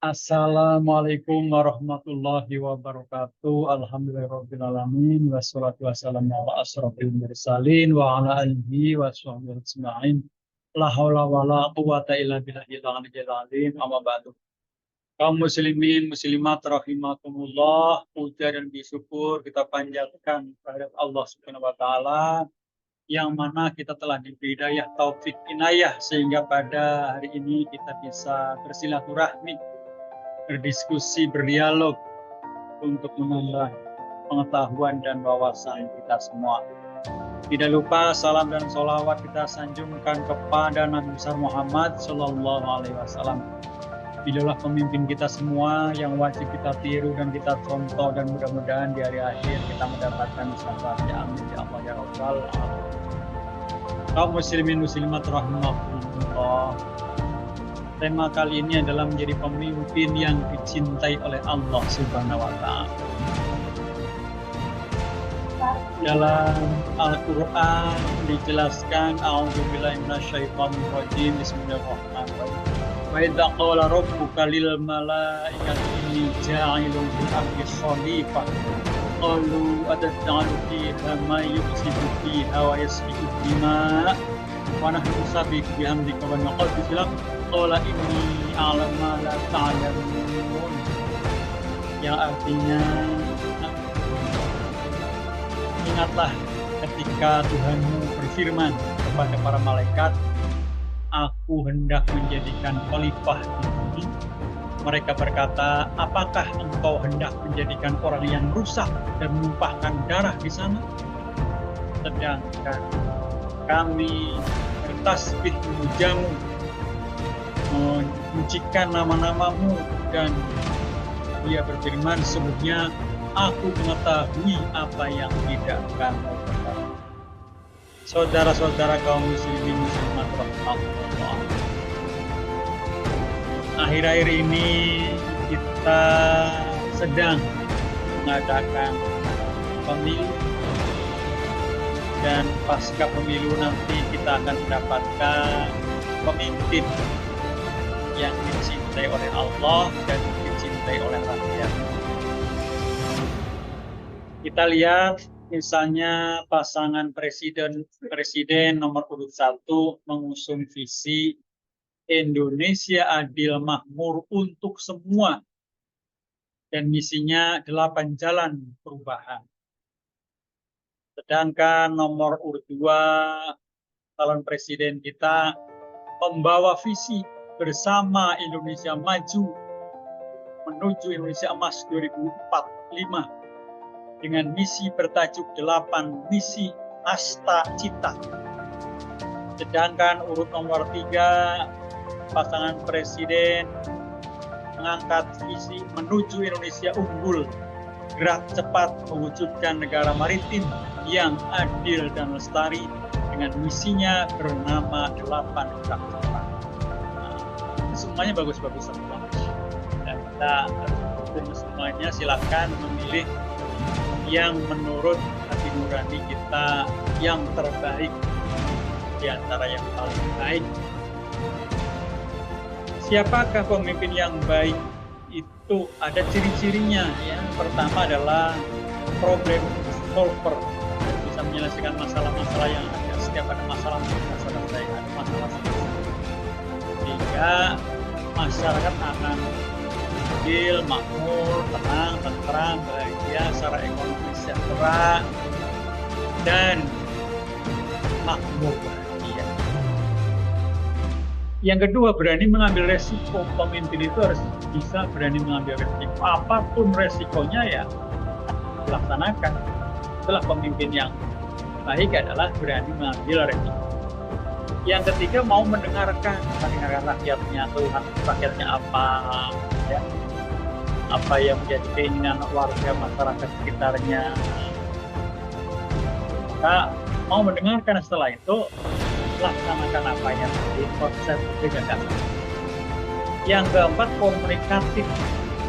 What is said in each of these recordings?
Assalamualaikum warahmatullahi wabarakatuh. Alhamdulillahirrahmanirrahim. Wassalatu wassalamu ala asrofil mursalin wa ala alihi wa sahbihi ajma'in. La haula wa la quwata illa billahil aliyyil azim. Amma ba'du. Kaum muslimin muslimat rahimakumullah, puja dan bersyukur kita panjatkan kepada Allah Subhanahu wa taala yang mana kita telah diberi hidayah taufik inayah sehingga pada hari ini kita bisa bersilaturahmi, berdiskusi, berdialog untuk menambah pengetahuan dan wawasan kita semua. Tidak lupa salam dan sholawat kita sanjungkan kepada Nabi besar Muhammad Sallallahu Alaihi Wasallam. Beliaulah pemimpin kita semua yang wajib kita tiru dan kita contoh, dan mudah-mudahan di hari akhir kita mendapatkan syafaatnya. Amin ya Allah ya Rabbal alamin. Kaum muslimin muslimat rahimakumullah. Tema kali ini adalah menjadi pemimpin yang dicintai oleh Allah Subhanahu wa taala. Dalam Al-Qur'an dijelaskan, a'udzubillahi minasyaitonir rajim, bismillahirrahmanirrahim. Wa idza qala rabbuka lil malaikati inni ja'ilun fil ardi khalifah qalu ataj'alu fiha may yufsidu fiha wa yasfiku dima wa nahnu nusabbihu bihamdika wa nuqaddisu lak qala inni a'lamu ma la ta'lamun, yang artinya ingatlah ketika Tuhanmu berfirman kepada para malaikat, aku hendak menjadikan khalifah di bumi. Mereka berkata, apakah engkau hendak menjadikan orang yang rusak dan menumpahkan darah di sana? Sedangkan kami bertasbih memujamu, memujikan nama-namamu, dan dia berfirman, sesungguhnya aku mengetahui apa yang tidak kamu ketahui. Saudara-saudara kaum muslimin muslimat rahimahullah, akhir-akhir ini kita sedang mengadakan pemilu, dan pasca pemilu nanti kita akan mendapatkan pemimpin yang dicintai oleh Allah dan dicintai oleh rakyat. Kita lihat misalnya pasangan presiden nomor urut 1 mengusung visi Indonesia adil makmur untuk semua, dan misinya 8 jalan perubahan. Sedangkan nomor urut 2 calon presiden kita membawa visi bersama Indonesia maju menuju Indonesia emas 2045 dengan misi bertajuk 8 misi Asta Cita. Sedangkan urut nomor 3 pasangan presiden mengangkat visi menuju Indonesia unggul, gerak cepat mewujudkan negara maritim yang adil dan lestari dengan misinya bernama 8 gerak cepat. Semuanya bagus-bagus semua, dan kita semuanya silakan memilih yang menurut hati nurani kita yang terbaik di antara yang paling baik. Siapakah pemimpin yang baik? Itu ada ciri-cirinya. Yang pertama adalah problem solver, bisa menyelesaikan masalah-masalah yang ada. Setiap ada masalah selesai, ada masalah selesai, sehingga masyarakat akan adil, makmur, tenang, tentram, bahagia, secara ekonomi sejahtera, dan makmur bahagia. Yang kedua, berani mengambil resiko. Pemimpin itu harus bisa berani mengambil resiko. Apapun resikonya ya dilaksanakan. Itulah pemimpin yang baik, adalah berani mengambil resiko. Yang ketiga, mau mendengarkan rakyatnya, Tuhan rakyatnya apa, ya, apa yang menjadi keinginan warga masyarakat sekitarnya. Maka mau mendengarkan, setelah itu laksanakan apa yang menjadi konsep gagasan. Yang keempat, komunikatif.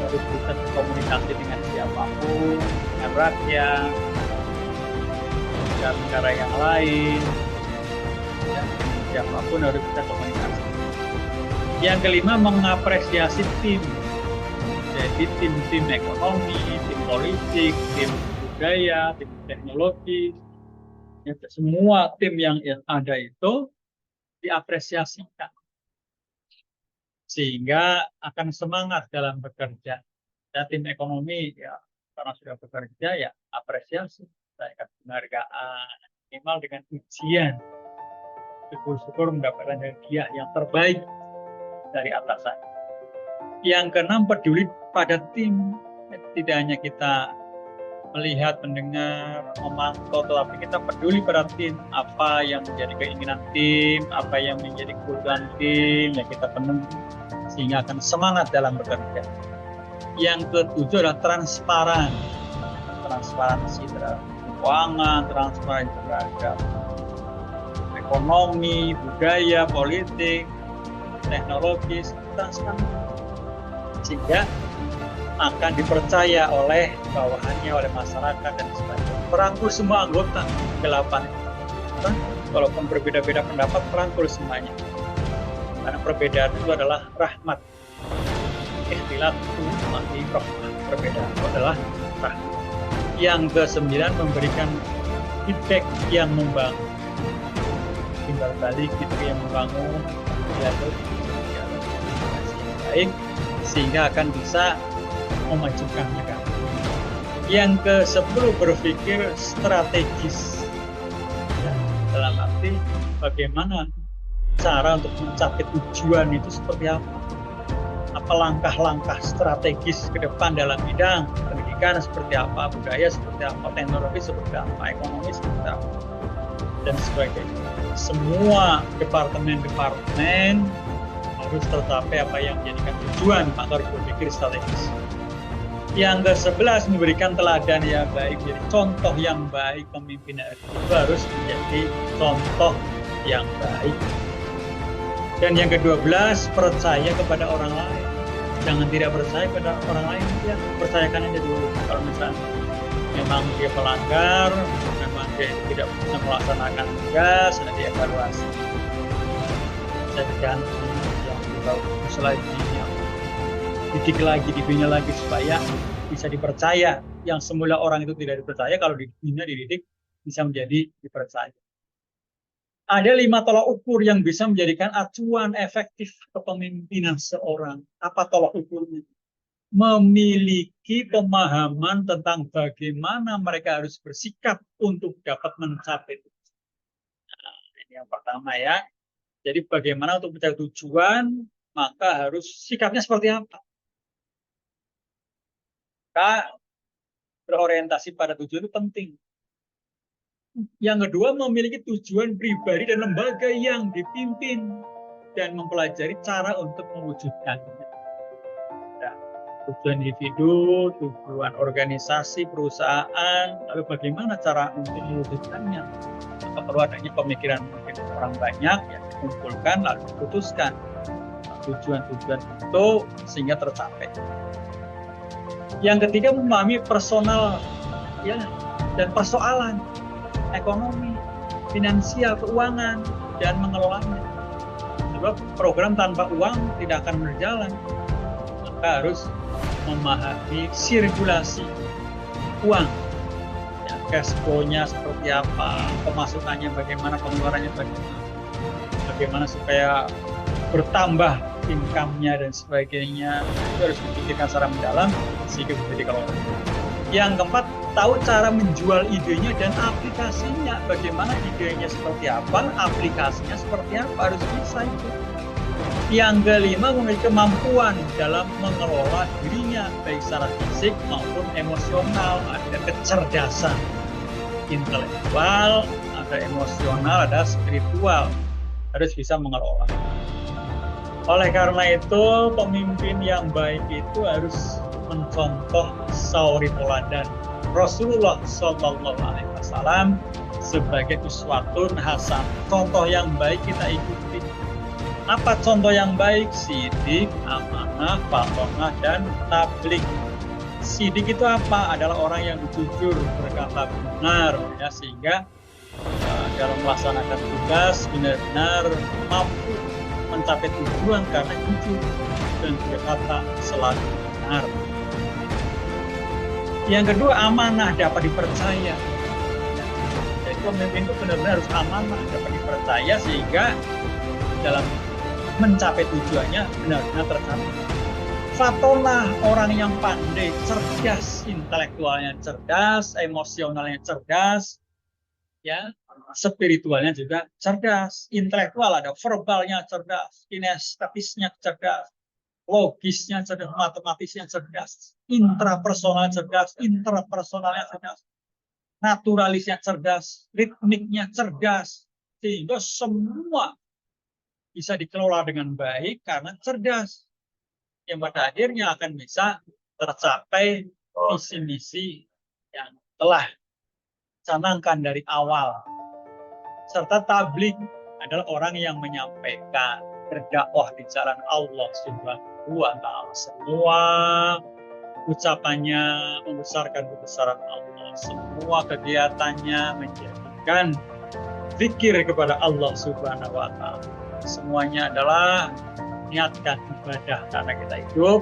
Harus bisa berkomunikasi dengan siapapun, dengan rakyat, dengan negara yang lain, dan siapapun harus bisa komunikasi. Yang kelima, mengapresiasi tim. jadi tim-tim ekonomi, tim politik, tim budaya, tim teknologi, ya, semua tim yang ada itu diapresiasikan sehingga akan semangat dalam bekerja. Ya, tim ekonomi ya karena sudah bekerja ya apresiasi, saya kasih penghargaan minimal dengan ujian. Syukur-syukur mendapatkan hadiah yang terbaik dari atasan. Yang keenam, peduli pada tim. Tidak hanya kita melihat, mendengar, memantau, tetapi kita peduli pada tim. Apa yang menjadi keinginan tim, apa yang menjadi kebutuhan tim, yang kita penuhi sehingga akan semangat dalam bekerja. Yang ketujuh adalah transparan. Transparansi terhadap keuangan, transparansi terhadap ekonomi, budaya, politik, teknologi, transparan. Sehingga akan dipercaya oleh bawahannya, oleh masyarakat dan sebagainya. Merangkul semua anggota ke-8. Walaupun berbeda-beda pendapat, merangkul semuanya. Karena perbedaan itu adalah rahmat. Ikhtilaf itu mati rahmat. Perbedaan itu adalah rahmat. Yang ke-9, memberikan feedback yang membangun. Timbal balik itu yang membangun dialog yang baik sehingga akan bisa memajukan negara. Yang ke-10, berpikir strategis. Ya, dalam arti bagaimana cara untuk mencapai tujuan itu seperti apa? Apa langkah-langkah strategis ke depan dalam bidang pendidikan seperti apa, budaya seperti apa, teknologi seperti apa, ekonomi seperti apa, dan sebagainya. Semua departemen-departemen harus tercapai apa yang menjadikan tujuan agar berpikir strategis. Yang ke-11, memberikan teladan yang baik, jadi contoh yang baik. Pemimpin itu harus menjadi contoh yang baik. Dan yang ke-12, percaya kepada orang lain. Jangan tidak percaya kepada orang lain, ya percayakan aja dulu. Kalau misalnya memang dia pelanggar, memang dia tidak bisa melaksanakan tugas, sudah dievaluasi. Bisa diganti yang bagus lagi, yang didik lagi, dibina lagi supaya bisa dipercaya. Yang semula orang itu tidak dipercaya, kalau dibina, dididik, bisa menjadi dipercaya. Ada 5 tolak ukur yang bisa menjadikan acuan efektif kepemimpinan seorang. Apa tolak ukurnya? Memiliki pemahaman tentang bagaimana mereka harus bersikap untuk dapat mencapai itu. Nah, ini yang pertama ya. Jadi bagaimana untuk mencapai tujuan, maka harus sikapnya seperti apa. Maka berorientasi pada tujuan itu penting. Yang kedua, memiliki tujuan pribadi dan lembaga yang dipimpin dan mempelajari cara untuk mewujudkannya. Nah, tujuan individu, tujuan organisasi, perusahaan, lalu bagaimana cara untuk mewujudkannya. Maka perlu adanya pemikiran orang banyak yang dikumpulkan lalu diputuskan tujuan-tujuan itu sehingga tercapai. Yang ketiga, memahami personal ya dan persoalan ekonomi, finansial, keuangan, dan mengelolanya. Sebab program tanpa uang tidak akan berjalan. Maka harus memahami sirkulasi uang. Ya, cash flow-nya seperti apa, pemasukannya bagaimana, pengeluarannya bagaimana. Bagaimana supaya bertambah income-nya dan sebagainya. Itu harus dipikirkan secara mendalam sehingga bisa dikelola. Yang keempat, tahu cara menjual idenya dan aplikasinya. Bagaimana idenya seperti apa, aplikasinya seperti apa, harus bisa itu. Yang kelima, memiliki kemampuan dalam mengelola dirinya, baik secara fisik maupun emosional. Ada kecerdasan intelektual, ada emosional, ada spiritual. Harus bisa mengelola. Oleh karena itu, pemimpin yang baik itu harus mencontoh sauri teladan Rasulullah Shallallahu Alaihi Wasallam sebagai uswatun hasan, contoh yang baik kita ikuti. Apa contoh yang baik? Sidik, amanah, fatonah, dan tablik. Sidik itu apa? Adalah orang yang jujur, berkata benar, ya, sehingga dalam melaksanakan tugas benar-benar mampu mencapai tujuan karena jujur dan berkata selalu benar. Yang kedua, amanah, dapat dipercaya. Jadi pemimpin itu benar-benar harus amanah, dapat dipercaya sehingga dalam mencapai tujuannya benar-benar tercapai. Fatonah, orang yang pandai, cerdas, intelektualnya cerdas, emosionalnya cerdas, ya, spiritualnya juga cerdas. Intelektual ada verbalnya cerdas, kinestetisnya cerdas, logisnya cerdas, matematisnya cerdas, intrapersonal cerdas, interpersonalnya cerdas, naturalisnya cerdas, ritmiknya cerdas, sehingga semua bisa dikelola dengan baik karena cerdas, yang pada akhirnya akan bisa tercapai visi misi yang telah canangkan dari awal. Serta tabligh adalah orang yang menyampaikan, berdakwah di jalan Allah Subhanahu wa Ta'ala. Semua ucapannya membesarkan kebesaran Allah, semua kegiatannya menjadikan zikir kepada Allah Subhanahu wa Ta'ala. Semuanya adalah niatkan ibadah, karena kita hidup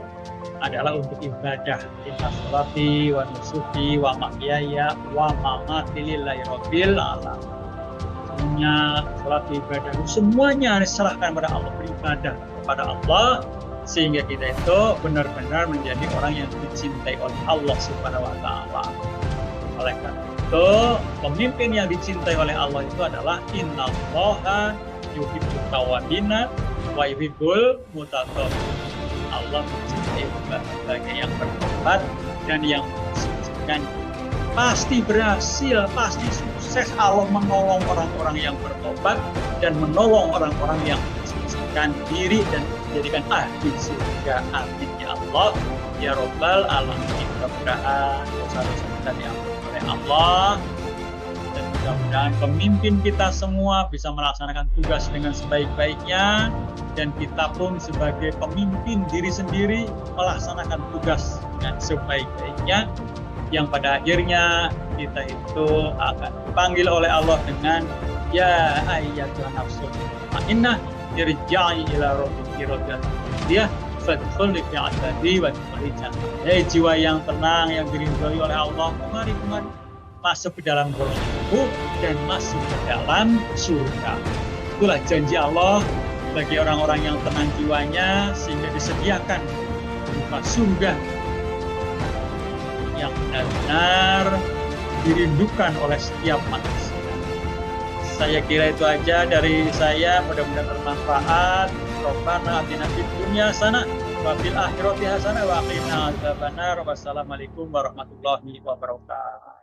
adalah untuk ibadah. Inna sholati wa nusuki wa mahyaya wa mamati lillahi rabbil alamin. Semuanya sholat ibadah, semuanya diserahkan kepada Allah, beribadah kepada Allah, sehingga kita itu benar-benar menjadi orang yang dicintai oleh Allah Subhanahu wa Ta'ala. Oleh karena itu, pemimpin yang dicintai oleh Allah itu adalah innallaha yuhibbut tawwabina wa yuhibbul mutatahhirin. Allah mencintai sebagai yang bertobat dan yang mensucikan. Pasti berhasil, pasti sukses. Allah menolong orang-orang yang bertobat dan menolong orang-orang yang mensucikan diri dan menjadikan ahli surga. Amin ya Allah ya Rabbal alamin. Mudah-mudahan dosa-dosa kita diampuni oleh Allah, dan mudah-mudahan pemimpin kita semua bisa melaksanakan tugas dengan sebaik-baiknya, dan kita pun sebagai pemimpin diri sendiri melaksanakan tugas dengan sebaik-baiknya, yang pada akhirnya kita itu akan dipanggil oleh Allah dengan ya ayyatuhan nafsul mutmainnah irji'i ila rabbiki radiyatan mardiyah fadkhuli fi 'ibadi wa dkhuli jannah. Hei jiwa yang tenang, yang diridhoi oleh Allah, mari masuk ke dalam golonganku dan masuk ke dalam surga. Itulah janji Allah bagi orang-orang yang tenang jiwanya, sehingga disediakan berupa surga yang benar-benar dirindukan oleh setiap manusia. Saya kira itu aja dari saya, mudah-mudahan bermanfaat. Rabbana atina fid dunya hasanah wa fil akhirati hasanah wa qina adzabannar. Wassalamualaikum warahmatullahi wabarakatuh.